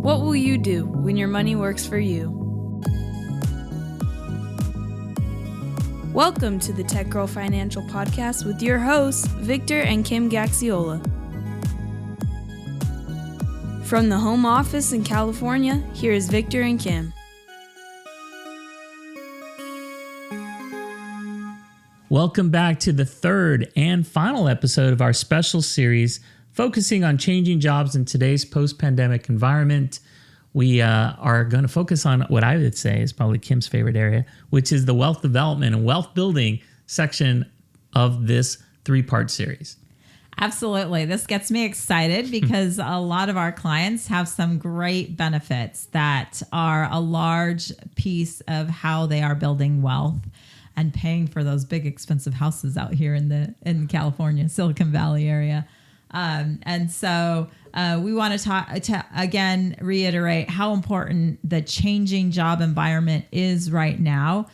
What will you do when your money works for you? Welcome to the Tech Girl Financial Podcast with your hosts, Victor and Kim Gaxiola. From the home office in California, here is Victor and Kim. Welcome back to the third and final episode of our special series focusing on changing jobs in today's post-pandemic environment. We are going to focus on what I would say is probably Kim's favorite area, which is the wealth development and wealth building section of this three-part series. Absolutely. This gets me excited because a lot of our clients have some great benefits that are a large piece of how they are building wealth and paying for those big expensive houses out here in California, Silicon Valley area. And so we want to again reiterate how important the changing job environment is right now.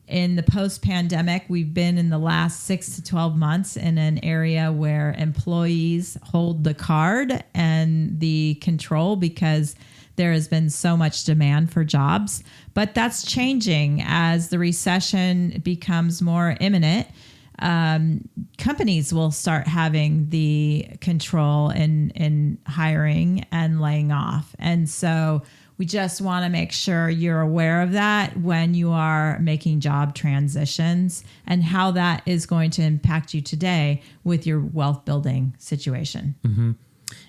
In the post-pandemic, we've been in the last 6 to 12 months in an area where employees hold the card and the control because there has been so much demand for jobs. But that's changing as the recession becomes more imminent. Companies will start having the control in hiring and laying off. And so we just want to make sure you're aware of that when you are making job transitions and how that is going to impact you today with your wealth building situation. Mm-hmm.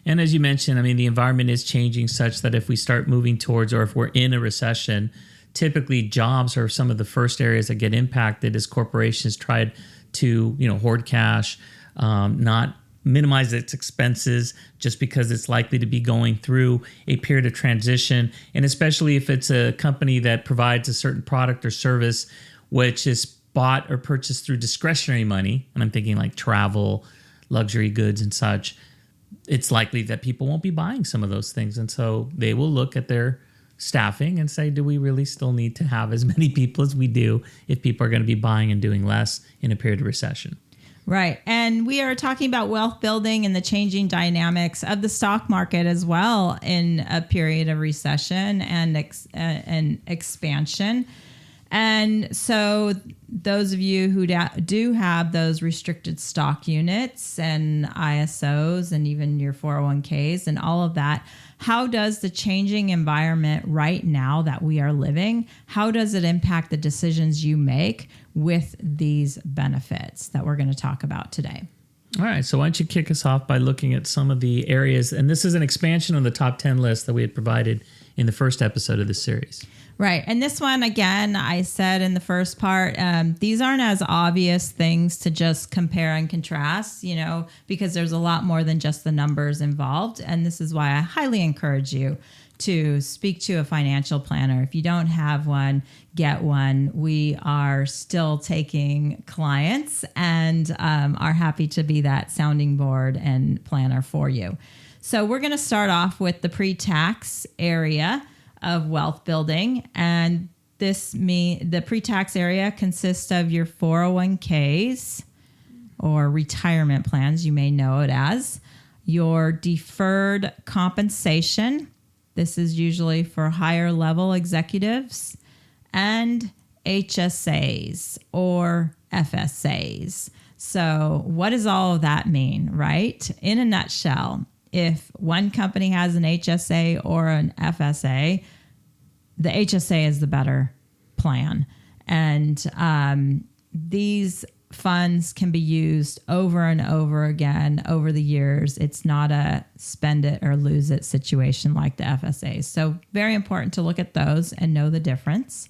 And as you mentioned, I mean, the environment is changing such that if we start moving towards, or if we're in a recession, typically jobs are some of the first areas that get impacted as corporations try to, hoard cash, not minimize its expenses just because it's likely to be going through a period of transition. And especially if it's a company that provides a certain product or service, which is bought or purchased through discretionary money, and I'm thinking like travel, luxury goods and such, it's likely that people won't be buying some of those things. And so they will look at their staffing and say, do we really still need to have as many people as we do if people are going to be buying and doing less in a period of recession? Right. And we are talking about wealth building and the changing dynamics of the stock market as well in a period of recession and expansion. And so those of you who do have those restricted stock units and ISOs and even your 401ks and all of that, how does the changing environment right now that we are living, how does it impact the decisions you make with these benefits that we're going to talk about today? All right. So why don't you kick us off by looking at some of the areas, and this is an expansion of the top 10 list that we had provided in the first episode of this series. Right. And this one, again, I said in the first part, these aren't as obvious things to just compare and contrast, because there's a lot more than just the numbers involved. And this is why I highly encourage you to speak to a financial planner. If you don't have one, get one. We are still taking clients and are happy to be that sounding board and planner for you. So we're going to start off with the pre-tax area of wealth building. And the pre-tax area consists of your 401ks or retirement plans, you may know it as, your deferred compensation. This is usually for higher level executives, and HSAs or FSAs. So what does all of that mean, right? In a nutshell, if one company has an HSA or an FSA, the HSA is the better plan. And these funds can be used over and over again over the years. It's not a spend it or lose it situation like the FSAs. So very important to look at those and know the difference.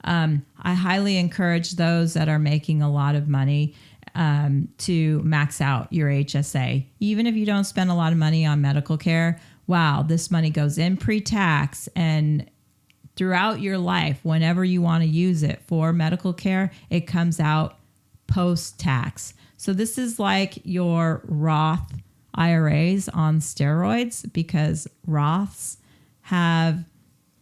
I highly encourage those that are making a lot of money to max out your HSA. Even if you don't spend a lot of money on medical care, wow, this money goes in pre-tax, and throughout your life, whenever you want to use it for medical care, it comes out post-tax. So this is like your Roth IRAs on steroids, because Roths have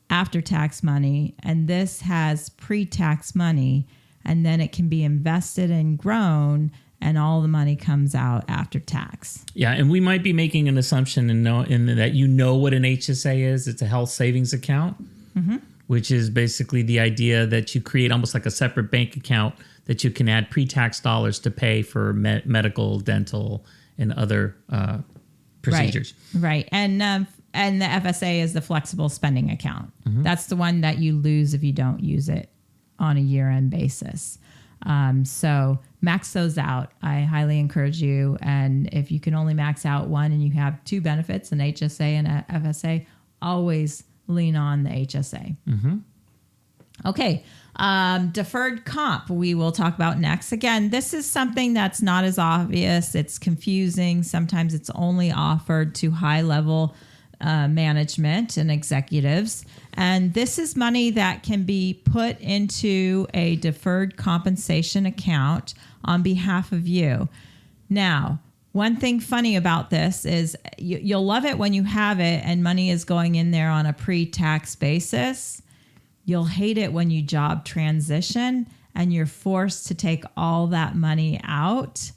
after-tax money and this has pre-tax money, and then it can be invested and grown and all the money comes out after tax. Yeah, and we might be making an assumption in that you know what an HSA is. It's a health savings account, which is basically the idea that you create almost like a separate bank account that you can add pre-tax dollars to pay for medical, dental, and other procedures. Right. And the FSA is the flexible spending account. That's the one that you lose if you don't use it on a year-end basis. So max those out. I highly encourage you. And if you can only max out one and you have two benefits, an HSA and a FSA, always lean on the HSA. Okay. Deferred comp we will talk about next. Again, this is something that's not as obvious. It's confusing. Sometimes it's only offered to high level management and executives. And this is money that can be put into a deferred compensation account on behalf of you. Now, one thing funny about this is you'll love it when you have it and money is going in there on a pre-tax basis. You'll hate it when you job transition and you're forced to take all that money out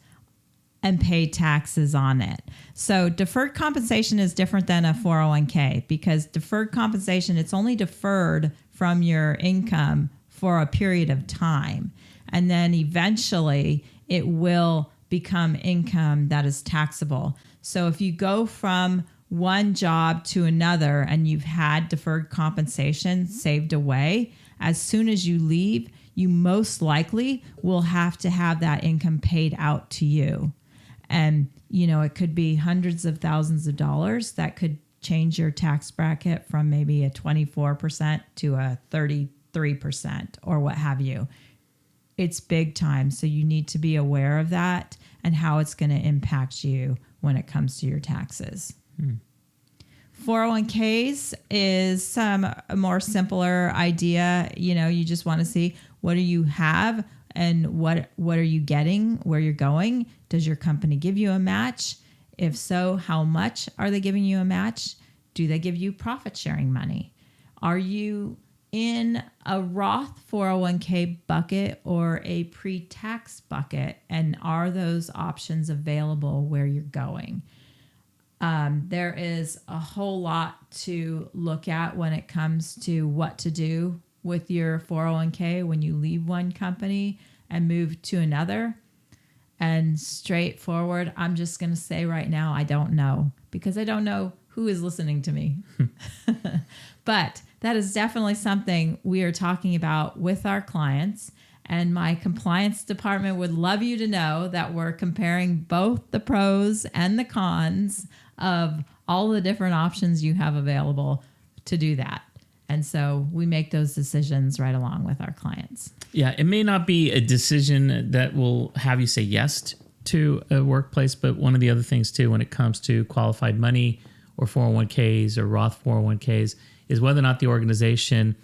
and pay taxes on it. So deferred compensation is different than a 401k because deferred compensation, it's only deferred from your income for a period of time. And then eventually it will become income that is taxable. So if you go from one job to another and you've had deferred compensation saved away, as soon as you leave, you most likely will have to have that income paid out to you. And, it could be hundreds of thousands of dollars that could change your tax bracket from maybe a 24% to a 33% or what have you. It's big time. So you need to be aware of that and how it's going to impact you when it comes to your taxes. 401ks is a more simpler idea. You just want to see what do you have and what are you getting, where you're going. Does your company give you a match? If so, how much are they giving you a match? Do they give you profit sharing money? Are you in a Roth 401k bucket or a pre-tax bucket? And are those options available where you're going? There is a whole lot to look at when it comes to what to do with your 401k when you leave one company and move to another. And straightforward, I'm just going to say right now, I don't know because I don't know who is listening to me. But that is definitely something we are talking about with our clients. And my compliance department would love you to know that we're comparing both the pros and the cons of all the different options you have available to do that. And so we make those decisions right along with our clients. Yeah, it may not be a decision that will have you say yes to a workplace, but one of the other things too when it comes to qualified money or 401ks or Roth 401ks is whether or not the organization,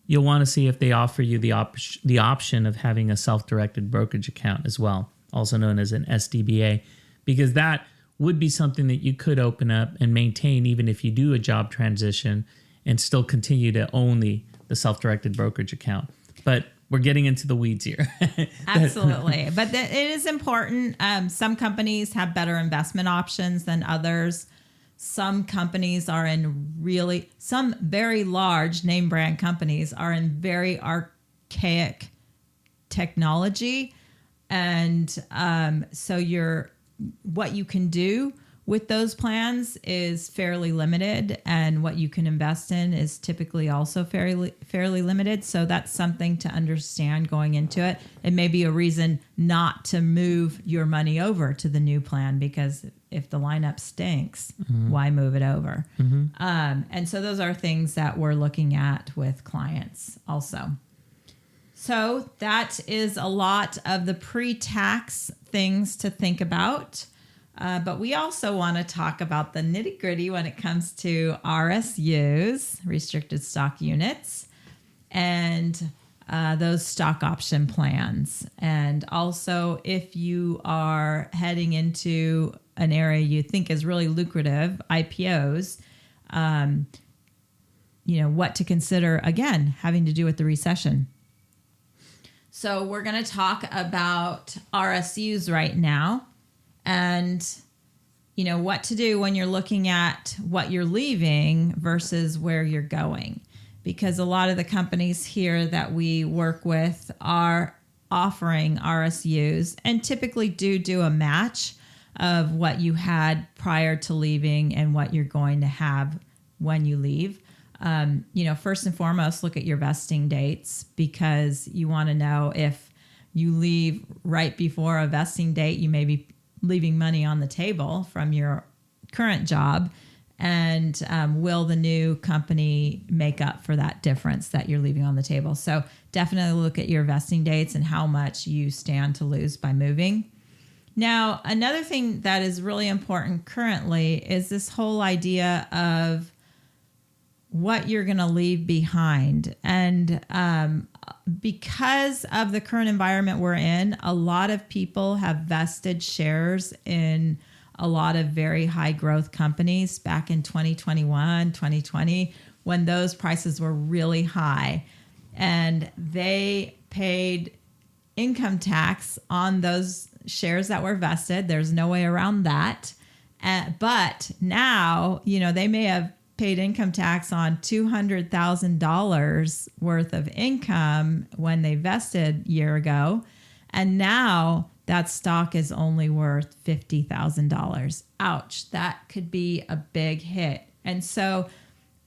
you'll want to see if they offer you the option of having a self-directed brokerage account as well, also known as an SDBA, because that would be something that you could open up and maintain even if you do a job transition and still continue to own the self-directed brokerage account. But we're getting into the weeds here. Absolutely. But it is important. Some companies have better investment options than others. Some companies are in some very large name brand companies are in very archaic technology. And so what you can do with those plans is fairly limited, and what you can invest in is typically also fairly limited. So that's something to understand going into it. It may be a reason not to move your money over to the new plan, because if the lineup stinks, why move it over? And so those are things that we're looking at with clients also. So that is a lot of the pre-tax things to think about. But we also want to talk about the nitty gritty when it comes to RSUs, restricted stock units, and those stock option plans. And also, if you are heading into an area you think is really lucrative, IPOs, what to consider, again, having to do with the recession. So we're going to talk about RSUs right now and, what to do when you're looking at what you're leaving versus where you're going. Because a lot of the companies here that we work with are offering RSUs and typically do a match of what you had prior to leaving and what you're going to have when you leave. First and foremost, look at your vesting dates because you want to know if you leave right before a vesting date, you may be leaving money on the table from your current job. And will the new company make up for that difference that you're leaving on the table? So definitely look at your vesting dates and how much you stand to lose by moving. Now, another thing that is really important currently is this whole idea of what you're going to leave behind. And because of the current environment we're in, a lot of people have vested shares in a lot of very high growth companies back in 2021, 2020, when those prices were really high. And they paid income tax on those shares that were vested. There's no way around that. But now, they may have paid income tax on $200,000 worth of income when they vested a year ago. And now that stock is only worth $50,000. Ouch, that could be a big hit. And so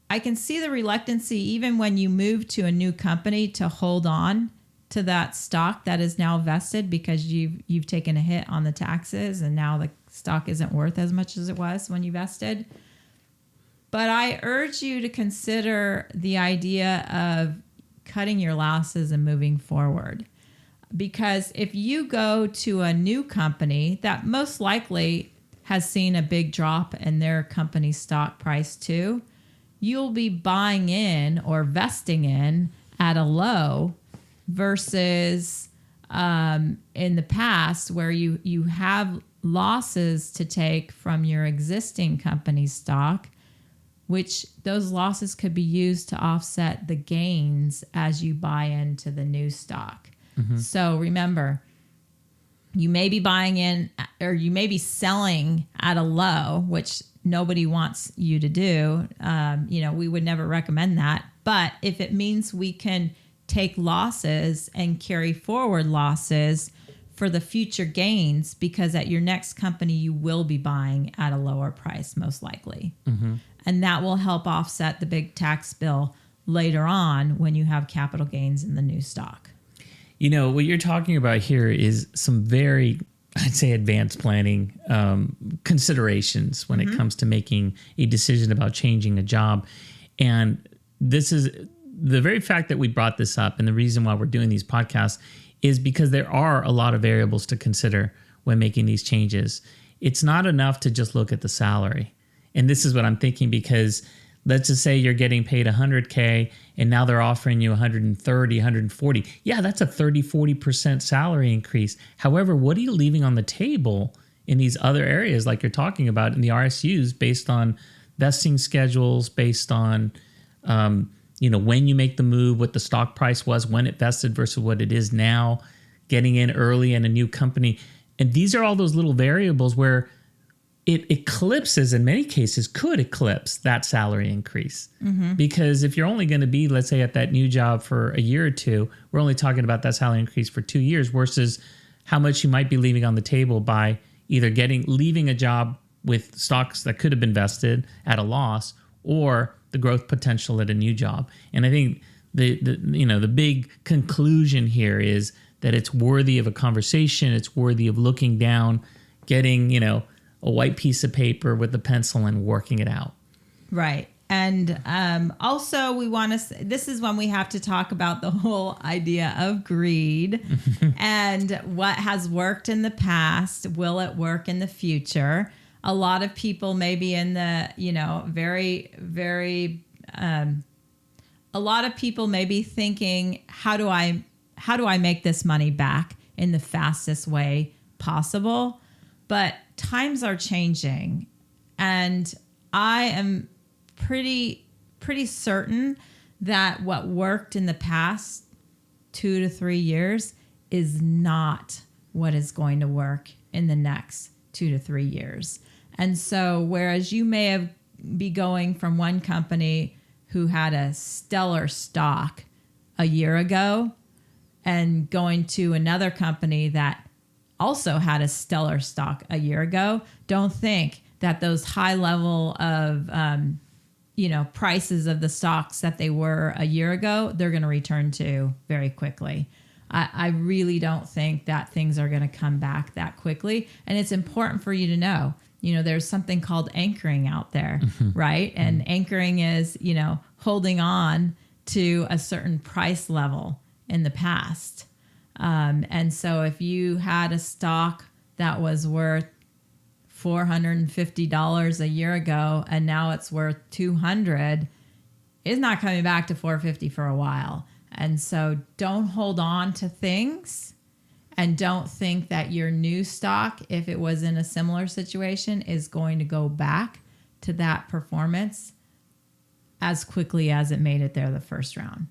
I can see the reluctancy even when you move to a new company to hold on to that stock that is now vested because you've taken a hit on the taxes and now the stock isn't worth as much as it was when you vested. But I urge you to consider the idea of cutting your losses and moving forward. Because if you go to a new company that most likely has seen a big drop in their company stock price too, you'll be buying in or vesting in at a low versus in the past where you have losses to take from your existing company stock, which those losses could be used to offset the gains as you buy into the new stock. Mm-hmm. So remember, you may be buying in or you may be selling at a low, which nobody wants you to do. We would never recommend that. But if it means we can take losses and carry forward losses for the future gains, because at your next company, you will be buying at a lower price, most likely. Mm-hmm. And that will help offset the big tax bill later on when you have capital gains in the new stock. What you're talking about here is some very, I'd say, advanced planning considerations when it comes to making a decision about changing a job. And this is the very fact that we brought this up, and the reason why we're doing these podcasts is because there are a lot of variables to consider when making these changes. It's not enough to just look at the salary. And this is what I'm thinking, because let's just say you're getting paid $100K and now they're offering you 130, 140. Yeah, that's a 30-40% salary increase. However, what are you leaving on the table in these other areas like you're talking about in the RSUs based on vesting schedules, based on when you make the move, what the stock price was when it vested versus what it is now, getting in early in a new company. And these are all those little variables where it eclipses, in many cases, could eclipse that salary increase. Mm-hmm. Because if you're only going to be, let's say, at that new job for a year or two, we're only talking about that salary increase for 2 years versus how much you might be leaving on the table by either leaving a job with stocks that could have been vested at a loss or the growth potential at a new job. And I think the big conclusion here is that it's worthy of a conversation. It's worthy of looking down, getting, a white piece of paper with a pencil and working it out. Right. And also we want to, this is when we have to talk about the whole idea of greed and what has worked in the past. Will it work in the future? A lot of people may be in the, a lot of people may be thinking, how do I make this money back in the fastest way possible? But times are changing, and I am pretty certain that what worked in the past 2 to 3 years is not what is going to work in the next 2 to 3 years. And so whereas you may have be going from one company who had a stellar stock a year ago and going to another company that also had a stellar stock a year ago, don't think that those high level of prices of the stocks that they were a year ago, they're going to return to very quickly. I really don't think that things are going to come back that quickly. And it's important for you to know, there's something called anchoring out there, right? And anchoring is, holding on to a certain price level in the past. And so if you had a stock that was worth $450 a year ago and now it's worth $200, it's not coming back to $450 for a while. And so don't hold on to things, and don't think that your new stock, if it was in a similar situation, is going to go back to that performance as quickly as it made it there the first round.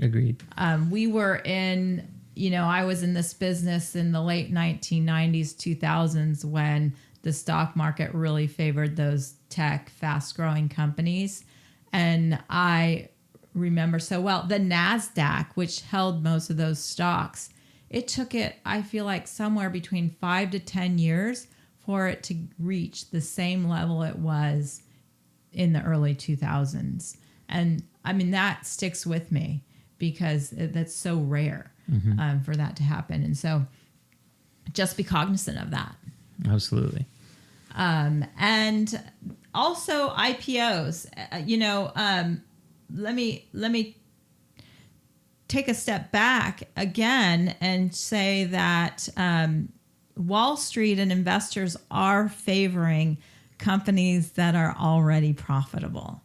Agreed. We were in, I was in this business in the late 1990s, 2000s, when the stock market really favored those tech, fast-growing companies. And I remember so well the NASDAQ, which held most of those stocks. It took it, I feel like, somewhere between 5 to 10 years for it to reach the same level it was in the early 2000s. And I mean, that sticks with me because that's so rare for that to happen. And so just be cognizant of that. Absolutely. And also IPOs, let me take a step back again and say that Wall Street and investors are favoring companies that are already profitable.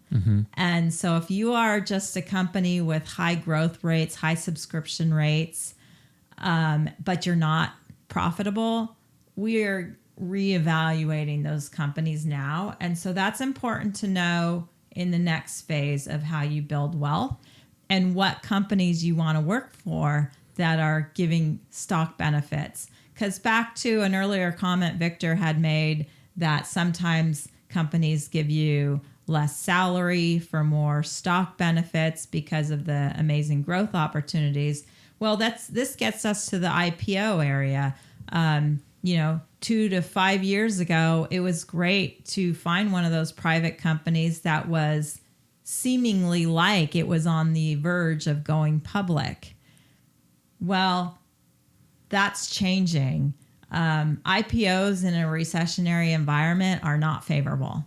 And so if you are just a company with high growth rates, high subscription rates, but you're not profitable, we're reevaluating those companies now. And so that's important to know in the next phase of how you build wealth and what companies you want to work for that are giving stock benefits. Because back to an earlier comment Victor had made that sometimes companies give you less salary for more stock benefits because of the amazing growth opportunities. Well, this gets us to the IPO area. 2 to 5 years ago, it was great to find one of those private companies that was seemingly like it was on the verge of going public. Well, that's changing. IPOs in a recessionary environment are not favorable.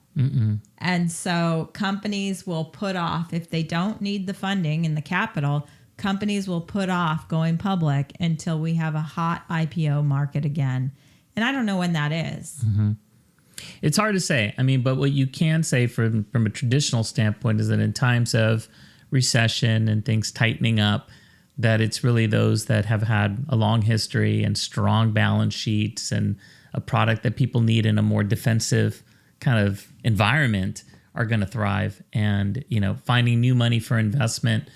And so companies will put off, if they don't need the funding and the capital, companies will put off going public until we have a hot IPO market again. And I don't know when that is. It's hard to say. I mean, but what you can say from a traditional standpoint is that in times of recession and things tightening up, that it's really those that have had a long history and strong balance sheets and a product that people need in a more defensive kind of environment are going to thrive. And, finding new money for investment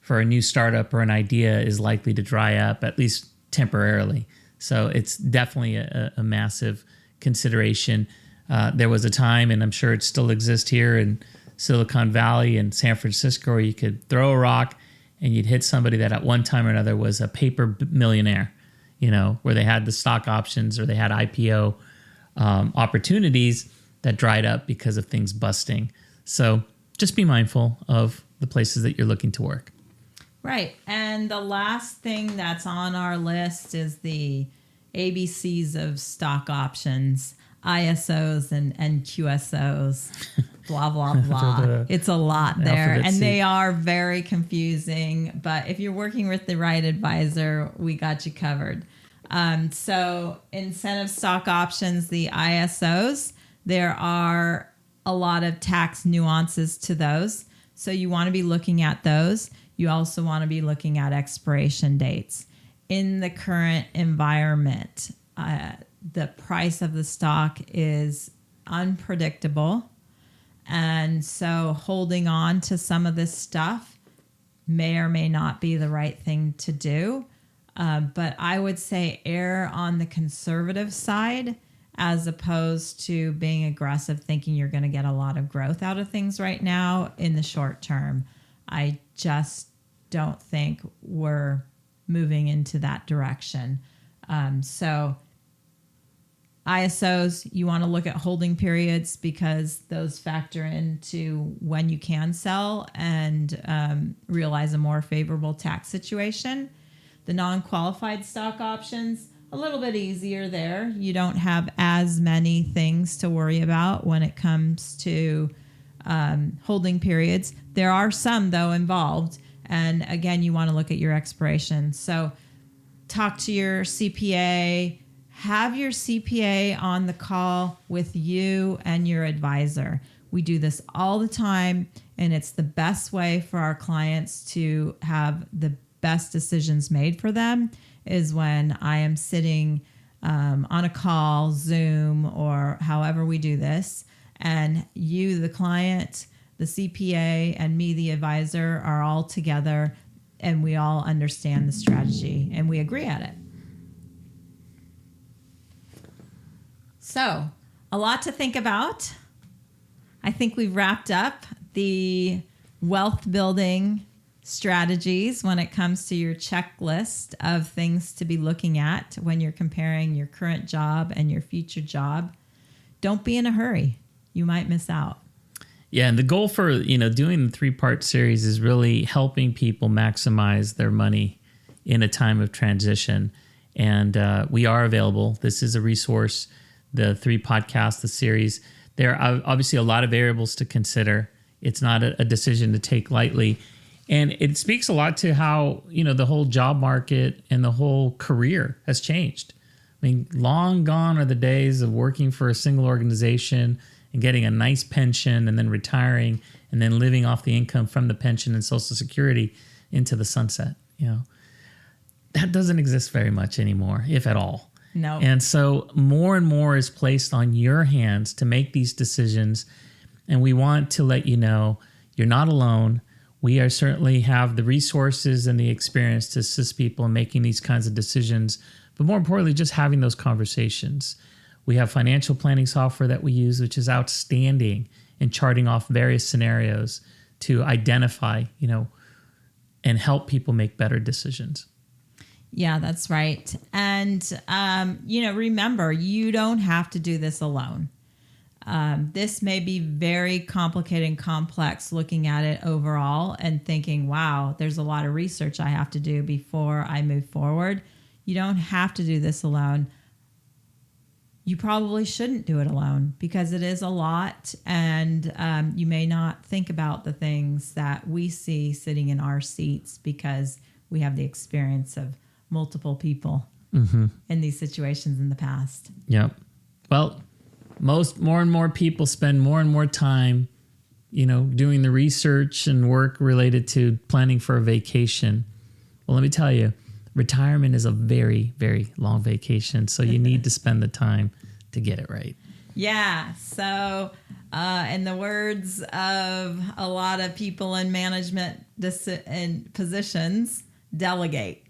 for a new startup or an idea is likely to dry up, at least temporarily. So it's definitely a massive consideration. There was a time, and I'm sure it still exists here in Silicon Valley and San Francisco, where you could throw a rock and you'd hit somebody that at one time or another was a paper millionaire, where they had the stock options or they had IPO opportunities that dried up because of things busting. So just be mindful of the places that you're looking to work. Right. And the last thing that's on our list is the ABCs of stock options, ISOs and QSOs, blah, blah, blah. It's a lot there. And they are very confusing. But if you're working with the right advisor, we got you covered. So incentive stock options, the ISOs, there are a lot of tax nuances to those. So you want to be looking at those. You also want to be looking at expiration dates. In the current environment, the price of the stock is unpredictable. And so holding on to some of this stuff may or may not be the right thing to do. But I would say err on the conservative side as opposed to being aggressive, thinking you're going to get a lot of growth out of things right now in the short term. I just don't think we're moving into that direction. So ISOs, you want to look at holding periods because those factor into when you can sell and realize a more favorable tax situation. The non-qualified stock options, a little bit easier there. You don't have as many things to worry about when it comes to holding periods. There are some, though, involved. And again, you want to look at your expiration. So talk to your CPA. Have your CPA on the call with you and your advisor. We do this all the time, and it's the best way for our clients to have the best decisions made for them is when I am sitting on a call, Zoom, or however we do this, and you, the client, the CPA, and me, the advisor, are all together, and we all understand the strategy, and we agree at it. So, a lot to think about. I think we've wrapped up the wealth building strategies when it comes to your checklist of things to be looking at when you're comparing your current job and your future job. Don't be in a hurry. You might miss out. Yeah, and the goal for doing the 3-part series is really helping people maximize their money in a time of transition. And we are available. This is a resource. The 3 podcasts, the series. There are obviously a lot of variables to consider. It's not a decision to take lightly. And it speaks a lot to how, the whole job market and the whole career has changed. I mean, long gone are the days of working for a single organization and getting a nice pension and then retiring and then living off the income from the pension and Social Security into the sunset. That doesn't exist very much anymore, if at all. No. And so more and more is placed on your hands to make these decisions. And we want to let you know you're not alone. We are certainly have the resources and the experience to assist people in making these kinds of decisions, but more importantly, just having those conversations. We have financial planning software that we use, which is outstanding in charting off various scenarios to identify, and help people make better decisions. Yeah, that's right. And, remember, you don't have to do this alone. This may be very complicated and complex looking at it overall and thinking, wow, there's a lot of research I have to do before I move forward. You don't have to do this alone. You probably shouldn't do it alone because it is a lot, and you may not think about the things that we see sitting in our seats because we have the experience of multiple people in these situations in the past. Yep. Well, more and more people spend more and more time, doing the research and work related to planning for a vacation. Well, let me tell you, retirement is a very, very long vacation. So you need to spend the time to get it right. Yeah. So in the words of a lot of people in management in positions, delegate.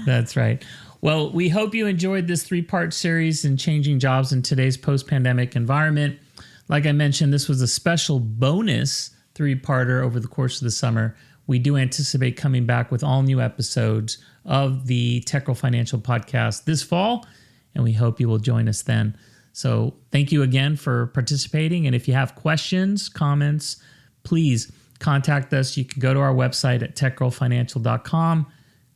That's right. Well, we hope you enjoyed this 3-part series in changing jobs in today's post-pandemic environment. Like I mentioned, this was a special bonus 3-parter over the course of the summer. We do anticipate coming back with all new episodes of the Techro Financial Podcast this fall, and we hope you will join us then. So thank you again for participating. And if you have questions, comments, please contact us. You can go to our website at techrofinancial.com.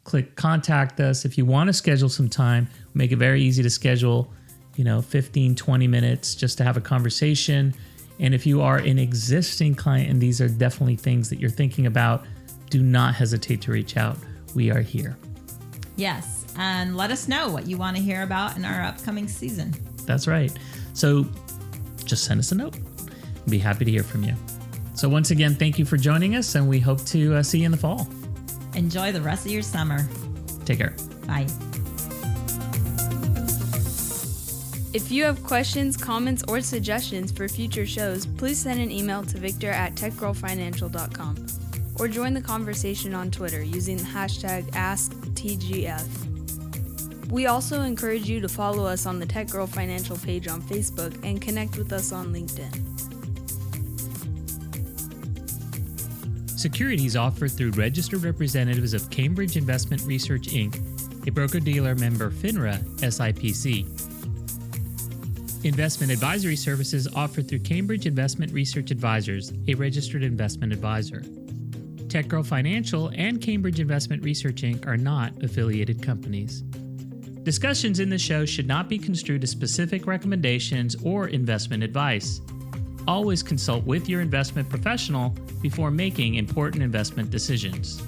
Click contact us. If you want to schedule some time, make it very easy to schedule, 15, 20 minutes just to have a conversation. And if you are an existing client and these are definitely things that you're thinking about, do not hesitate to reach out. We are here. Yes. And let us know what you want to hear about in our upcoming season. That's right. So just send us a note. We'll be happy to hear from you. So once again, thank you for joining us, and we hope to see you in the fall. Enjoy the rest of your summer. Take care. Bye. If you have questions, comments, or suggestions for future shows, please send an email to Victor at techgirlfinancial.com or join the conversation on Twitter using the hashtag AskTGF. We also encourage you to follow us on the Tech Girl Financial page on Facebook and connect with us on LinkedIn. Securities offered through registered representatives of Cambridge Investment Research, Inc., a broker-dealer member FINRA SIPC. Investment advisory services offered through Cambridge Investment Research Advisors, a registered investment advisor. Tech Girl Financial and Cambridge Investment Research, Inc. are not affiliated companies. Discussions in the show should not be construed as specific recommendations or investment advice. Always consult with your investment professional before making important investment decisions.